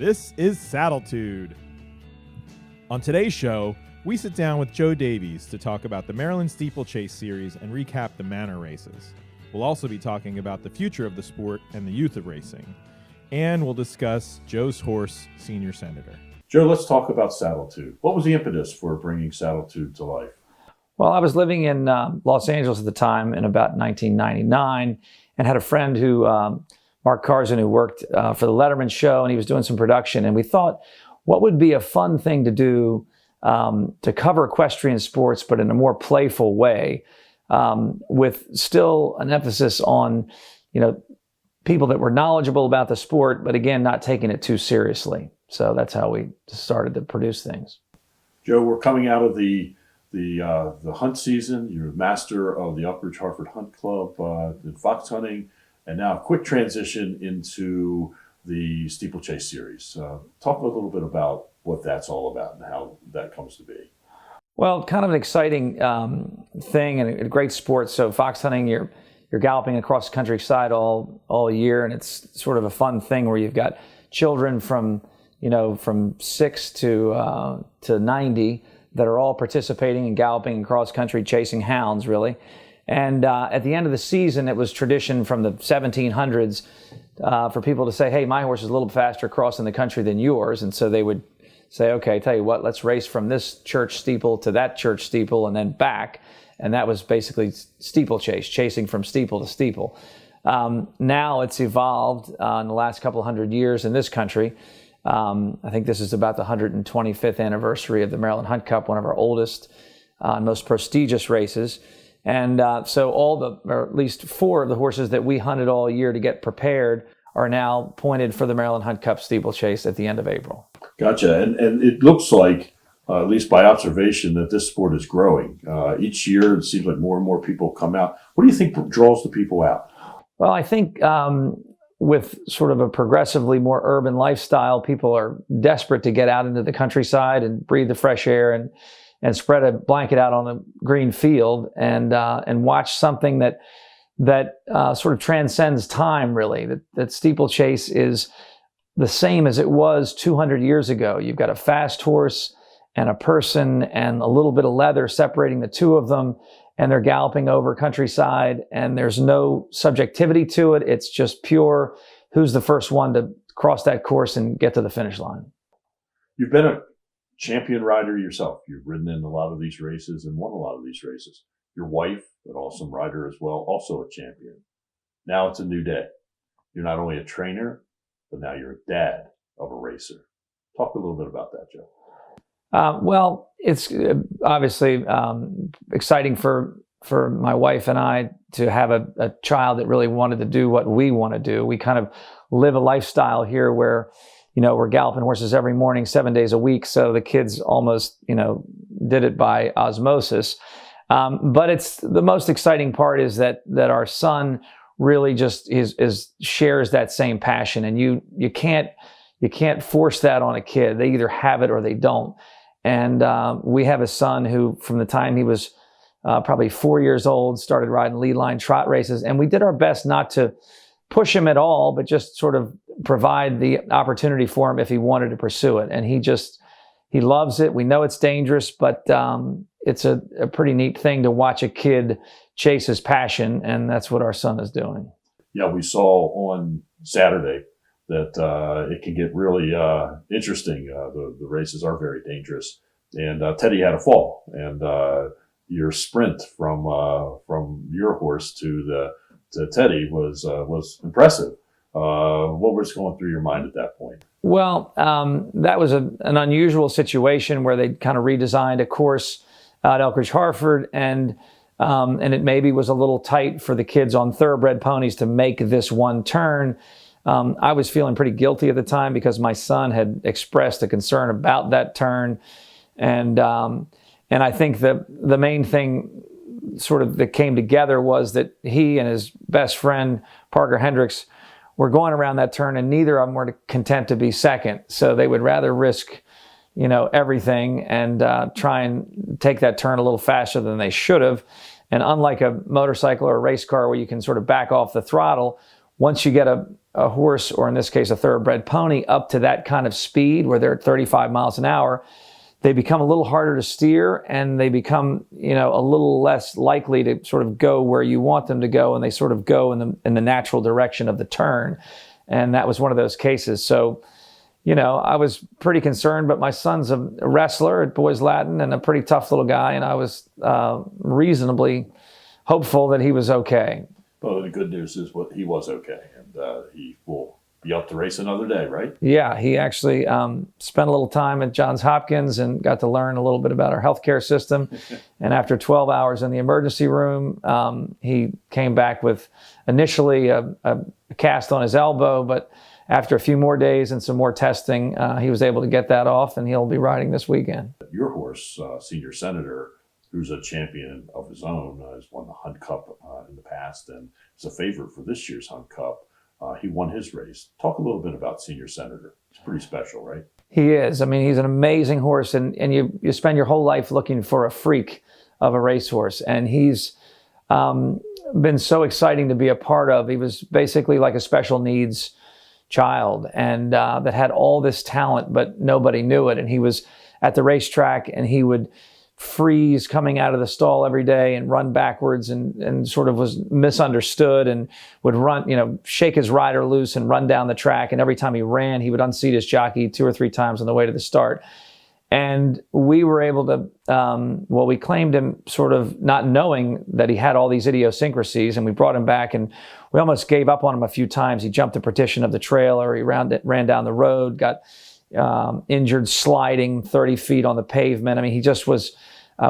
This is SaddleTude. On today's show, we sit down with Joe Davies to talk about the Maryland Steeplechase Series and recap the Manor races. We'll also be talking about the future of the sport and the youth of racing. And we'll discuss Joe's horse, Senior Senator. Joe, let's talk about SaddleTude. What was the impetus for bringing SaddleTude to life? Well, I was living in Los Angeles at the time in about 1999 and had a friend who, Mark Carson, who worked for the Letterman show, and he was doing some production. And we thought, what would be a fun thing to do to cover equestrian sports, but in a more playful way, with still an emphasis on, people that were knowledgeable about the sport, but again, not taking it too seriously. So that's how we started to produce things. Joe, we're coming out of the hunt season. You're a master of the Uckridge Hartford Hunt Club in fox hunting, and now a quick transition into the Steeplechase Series. Talk a little bit about what that's all about and how that comes to be. Well, kind of an exciting thing and a great sport. So fox hunting, you're galloping across the countryside all year, and it's sort of a fun thing where you've got children from 6 to 90 that are all participating and galloping across country, chasing hounds, really. And at the end of the season, it was tradition from the 1700s for people to say, hey, my horse is a little faster crossing the country than yours. And so they would say, okay, tell you what, let's race from this church steeple to that church steeple and then back. And that was basically steeplechase, chasing from steeple to steeple. Now it's evolved in the last couple of 100 years in this country. I think this is about the 125th anniversary of the Maryland Hunt Cup, one of our oldest and most prestigious races. And so or at least 4 of the horses that we hunted all year to get prepared are now pointed for the Maryland Hunt Cup steeplechase at the end of April. Gotcha. And it looks like, at least by observation, that this sport is growing. Each year, it seems like more and more people come out. What do you think draws the people out? Well, I think with sort of a progressively more urban lifestyle, people are desperate to get out into the countryside and breathe the fresh air and spread a blanket out on a green field and watch something that sort of transcends time, really. That steeplechase is the same as it was 200 years ago. You've got a fast horse and a person and a little bit of leather separating the two of them, and they're galloping over countryside, and there's no subjectivity to it. It's just pure, who's the first one to cross that course and get to the finish line. You've been a champion rider yourself. You've ridden in a lot of these races and won a lot of these races. Your wife, an awesome rider as well, also a champion. Now it's a new day. You're not only a trainer, but now you're a dad of a racer. Talk a little bit about that, Joe. Well, it's obviously exciting for my wife and I to have a child that really wanted to do what we want to do. We kind of live a lifestyle here where, we're galloping horses every morning, 7 days a week. So the kids almost, did it by osmosis. But it's the most exciting part is that our son really just shares that same passion, and you can't force that on a kid. They either have it or they don't. And we have a son who, from the time he was probably 4 years old, started riding lead line trot races. And we did our best not to push him at all, but just sort of provide the opportunity for him if he wanted to pursue it. And he loves it. We know it's dangerous, but it's a pretty neat thing to watch a kid chase his passion. And that's what our son is doing. Yeah, we saw on Saturday that it can get really interesting. The races are very dangerous. And Teddy had a fall. And your sprint from your horse to Teddy was impressive. What was going through your mind at that point? Well, that was an unusual situation where they kind of redesigned a course at Uckridge Hartford, and it maybe was a little tight for the kids on thoroughbred ponies to make this one turn. I was feeling pretty guilty at the time because my son had expressed a concern about that turn, and I think the main thing sort of that came together was that he and his best friend Parker Hendricks were going around that turn, and neither of them were content to be second. So they would rather risk, everything and try and take that turn a little faster than they should have. And unlike a motorcycle or a race car where you can sort of back off the throttle, once you get a horse, or in this case, a thoroughbred pony, up to that kind of speed where they're at 35 miles an hour, they become a little harder to steer, and they become, a little less likely to sort of go where you want them to go, and they sort of go in the natural direction of the turn. And that was one of those cases. So, I was pretty concerned, but my son's a wrestler at Boys Latin and a pretty tough little guy, and I was reasonably hopeful that he was okay. Well, the good news is he was okay, and he will be up to race another day, right? Yeah, he actually spent a little time at Johns Hopkins and got to learn a little bit about our healthcare system. And after 12 hours in the emergency room, he came back with initially a cast on his elbow, but after a few more days and some more testing, he was able to get that off, and he'll be riding this weekend. Your horse, Senior Senator, who's a champion of his own, has won the Hunt Cup in the past and is a favorite for this year's Hunt Cup. He won his race. Talk a little bit about Senior Senator. It's pretty special, right? He is. I mean, he's an amazing horse, and you spend your whole life looking for a freak of a racehorse, and he's been so exciting to be a part of. He was basically like a special needs child, and that had all this talent, but nobody knew it. And he was at the racetrack, and he would freeze coming out of the stall every day and run backwards, and sort of was misunderstood, and would run, shake his rider loose and run down the track. And every time he ran, he would unseat his jockey 2 or 3 times on the way to the start. And we were able to, we claimed him sort of not knowing that he had all these idiosyncrasies, and we brought him back, and we almost gave up on him a few times. He jumped the partition of the trailer, he ran down the road, got injured sliding 30 feet on the pavement. I mean, he just was,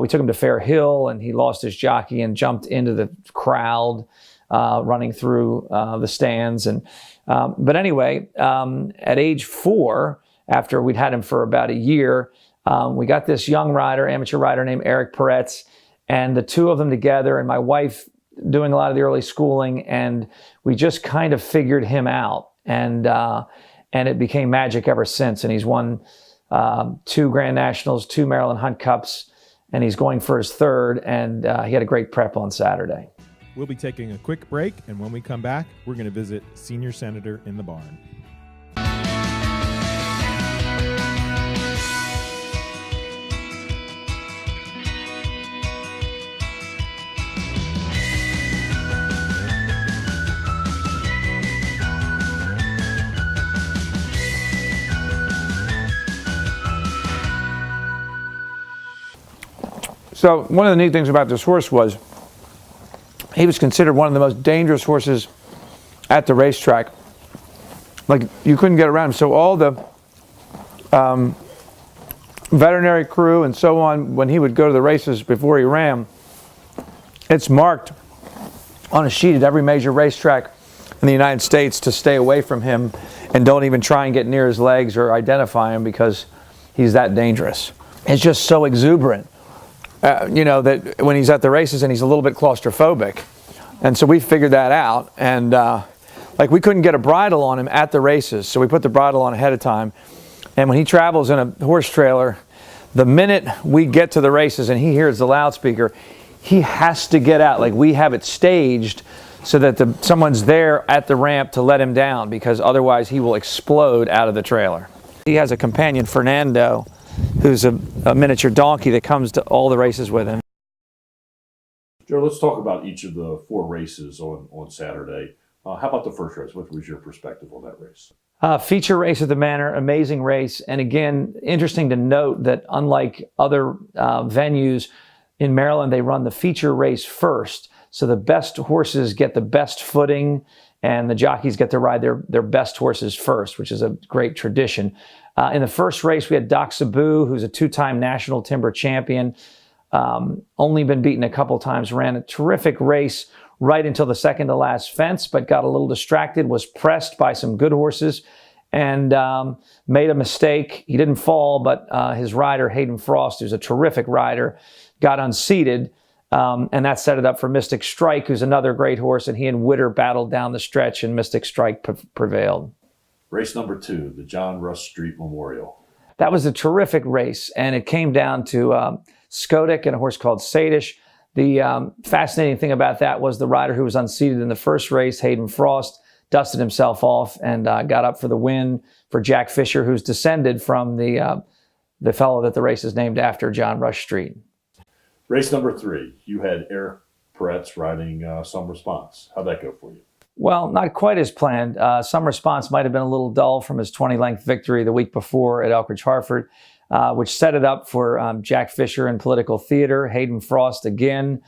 we took him to Fair Hill, and he lost his jockey and jumped into the crowd running through the stands. But anyway, at age 4, after we'd had him for about a year, we got this young rider, amateur rider named Eric Peretz, and the two of them together, and my wife doing a lot of the early schooling, and we just kind of figured him out, and it became magic ever since. And he's won 2 Grand Nationals, 2 Maryland Hunt Cups, and he's going for his 3rd, and he had a great prep on Saturday. We'll be taking a quick break, and when we come back, we're going to visit Senior Senator in the barn. So one of the neat things about this horse was he was considered one of the most dangerous horses at the racetrack. Like, you couldn't get around him. So all the veterinary crew and so on, when he would go to the races before he ran, it's marked on a sheet at every major racetrack in the United States to stay away from him, and don't even try and get near his legs or identify him, because he's that dangerous. It's just so exuberant. That when he's at the races, and he's a little bit claustrophobic. And so we figured that out, and we couldn't get a bridle on him at the races, so we put the bridle on ahead of time. And when he travels in a horse trailer, the minute we get to the races and he hears the loudspeaker, he has to get out. Like, we have it staged so that someone's there at the ramp to let him down, because otherwise he will explode out of the trailer. He has a companion, Fernando, who's a miniature donkey that comes to all the races with him. Joe, let's talk about each of the 4 races on Saturday. How about the first race? What was your perspective on that race? Feature race at the Manor, amazing race. And again, interesting to note that unlike other venues in Maryland, they run the feature race first. So the best horses get the best footing, and the jockeys get to ride their best horses first, which is a great tradition. In the first race, we had Doc Sabu, who's a 2-time national timber champion, only been beaten a couple times, ran a terrific race right until the second to last fence, but got a little distracted, was pressed by some good horses, and made a mistake. He didn't fall, but his rider, Hayden Frost, who's a terrific rider, got unseated, and that set it up for Mystic Strike, who's another great horse, and he and Witter battled down the stretch, and Mystic Strike prevailed. Race number 2, the John Russ Street Memorial. That was a terrific race, and it came down to Skodik and a horse called Sadish. The fascinating thing about that was the rider who was unseated in the first race, Hayden Frost, dusted himself off and got up for the win for Jack Fisher, who's descended from the fellow that the race is named after, John Rush Street. Race number 3, you had Eric Peretz riding Some Response. How'd that go for you? Well, not quite as planned. Some Response might have been a little dull from his 20-length victory the week before at Elkridge Hartford, which set it up for Jack Fisher in Political Theater. Hayden Frost again,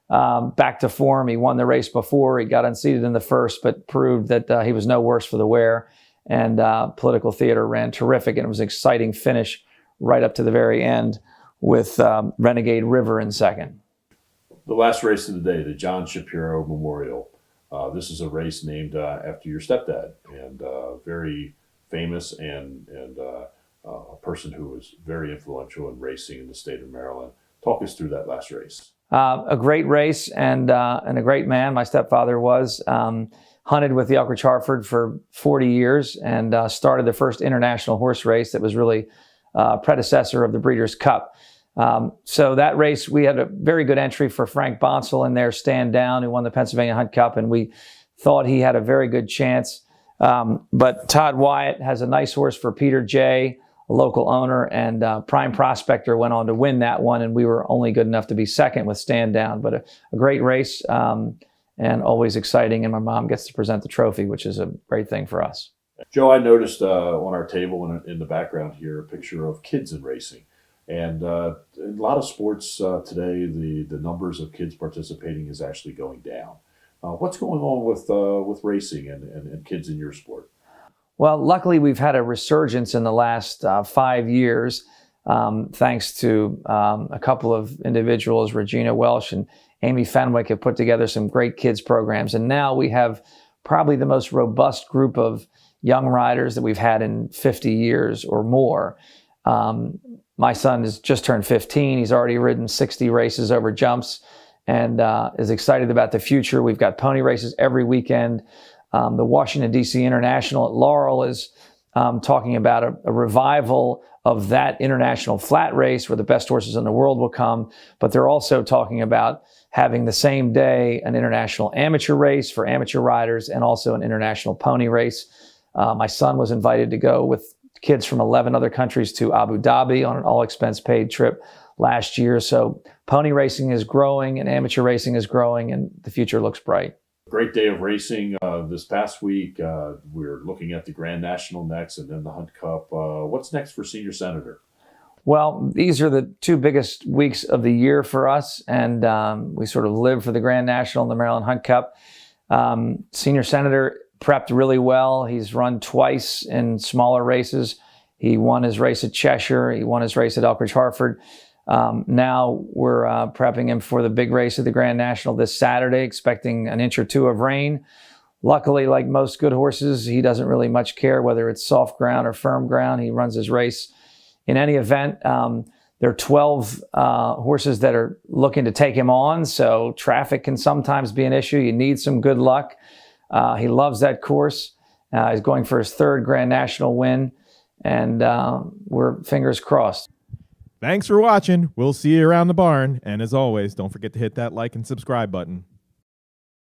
back to form. He won the race before. He got unseated in the first, but proved that he was no worse for the wear. And Political Theater ran terrific, and it was an exciting finish right up to the very end with Renegade River in second. The last race of the day, the John Shapiro Memorial. This is a race named after your stepdad, and very famous and a person who was very influential in racing in the state of Maryland. Talk us through that last race. A great race and a great man. My stepfather was hunted with the Elkridge Hartford for 40 years and started the first international horse race that was really a predecessor of the Breeders' Cup. So that race, we had a very good entry for Frank Bonsall in there, Stand Down, who won the Pennsylvania Hunt Cup, and we thought he had a very good chance. But Todd Wyatt has a nice horse for Peter J., a local owner, and Prime Prospector went on to win that one, and we were only good enough to be second with Stand Down. But a great race and always exciting, and my mom gets to present the trophy, which is a great thing for us. Joe, I noticed on our table in the background here a picture of kids in racing. And a lot of sports today, the numbers of kids participating is actually going down. What's going on with racing and kids in your sport? Well, luckily, we've had a resurgence in the last 5 years, thanks to a couple of individuals. Regina Welsh and Amy Fenwick have put together some great kids programs. And now we have probably the most robust group of young riders that we've had in 50 years or more. My son has just turned 15. He's already ridden 60 races over jumps and is excited about the future. We've got pony races every weekend. The Washington, D.C. International at Laurel is talking about a revival of that international flat race where the best horses in the world will come. But they're also talking about having the same day an international amateur race for amateur riders and also an international pony race. My son was invited to go with kids from 11 other countries to Abu Dhabi on an all-expense-paid trip last year. So pony racing is growing and amateur racing is growing, and the future looks bright. Great day of racing this past week. We're looking at the Grand National next and then the Hunt Cup. What's next for Senior Senator? Well, these are the two biggest weeks of the year for us, and we sort of live for the Grand National and the Maryland Hunt Cup. Senior Senator prepped really well. He's run twice in smaller races. He won his race at Cheshire. He won his race at Elkridge Hartford. Now we're prepping him for the big race of the Grand National this Saturday, expecting an inch or two of rain. Luckily, like most good horses, he doesn't really much care whether it's soft ground or firm ground. He runs his race in any event. There are 12 horses that are looking to take him on, so traffic can sometimes be an issue. You need some good luck. He loves that course. He's going for his third Grand National win, and we're fingers crossed. Thanks for watching. We'll see you around the barn. And as always, don't forget to hit that like and subscribe button.